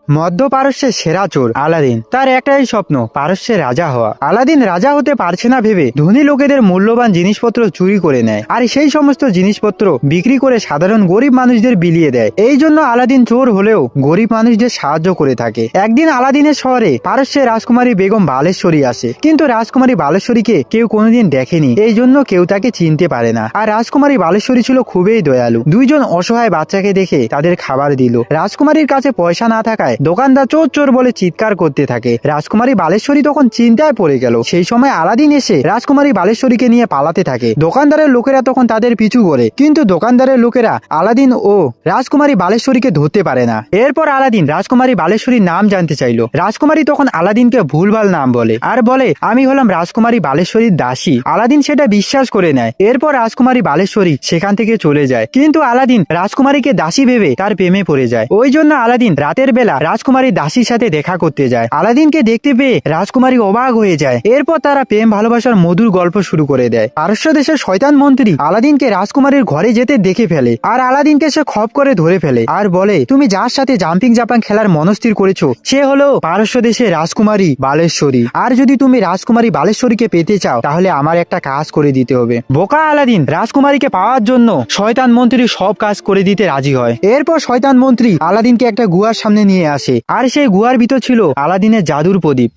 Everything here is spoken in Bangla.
মধ্য পারস্যের সেরা চোর আলাদিন। তার একটাই স্বপ্ন, পারস্যের রাজা হওয়া। আলাদিন রাজা হতে পারছে না ভেবে ধনী লোকেদের মূল্যবান জিনিসপত্র চুরি করে নেয়, আর সেই সমস্ত জিনিসপত্র বিক্রি করে সাধারণ গরিব মানুষদের বিলিয়ে দেয়। এই জন্য আলাদিন চোর হলেও গরিব মানুষদের সাহায্য করে থাকে। একদিন আলাদিনের শহরে পারস্যের রাজকুমারী বেগম বালেশ্বরী আসে, কিন্তু রাজকুমারী বালেশ্বরীকে কেউ কোনোদিন দেখেনি, এই জন্য কেউ তাকে চিনতে পারে না। আর রাজকুমারী বালেশ্বরী ছিল খুবই দয়ালু। দুইজন অসহায় বাচ্চাকে দেখে তাদের খাবার দিল। রাজকুমারীর কাছে পয়সা না থাকায় দোকানদার চোর চোর বলে চিৎকার করতে থাকে। রাজকুমারী বালেশ্বরী তখন চিন্তায় পড়ে গেল। সেই সময় আলাদিন এসে রাজকুমারী বালেশ্বরীকে নিয়ে পালাতে থাকে। দোকানদারের লোকেরা তখন তাদের পিছু করে, কিন্তু দোকানদারের লোকেরা আলাদিন ও রাজকুমারী বালেশ্বরীকে ধরতে পারে না। এরপর আলাদিন রাজকুমারী বালেশ্বরীর নাম জানতে চাইল। রাজকুমারী তখন আলাদিনকে ভুলভাল নাম বলে আর বলে, আমি হলাম রাজকুমারী বালেশ্বরীর দাসী। আলাদিন সেটা বিশ্বাস করে নেয়। এরপর রাজকুমারী বালেশ্বরী সেখান থেকে চলে যায়, কিন্তু আলাদিন রাজকুমারীকে দাসী ভেবে তার প্রেমে পড়ে যায়। ওই জন্য আলাদিন রাতের বেলা রাজকুমারী দাসীর সাথে দেখা করতে যায়। আলাদিনকে দেখতে পেয়ে রাজকুমারী অবাক হয়ে যায়। এরপর তারা প্রেম ভালোবাসার মধুর গল্প শুরু করে দেয়। পারস্য দেশের শয়তান মন্ত্রী আলাদিনকে রাজকুমারীর ঘরে যেতে দেখে ফেলে, আর আলাদিনকে সে খপ করে ধরে ফেলে আর বলে, তুমি যার সাথে জাম্পিং জাপান খেলার মনস্থির করেছো সে হলো পারস্য দেশের রাজকুমারী বালেশ্বরী। আর যদি তুমি রাজকুমারী বালেশ্বরীকে পেতে চাও তাহলে আমার একটা কাজ করে দিতে হবে। বোকা আলাদিন রাজকুমারীকে পাওয়ার জন্য শয়তান মন্ত্রী সব কাজ করে দিতে রাজি হয়। এরপর শয়তান মন্ত্রী আলাদিনকে একটা গুহার সামনে নিয়ে আসে, আর সেই গুহার ভিতর ছিল আলাদিনের জাদুর প্রদীপ।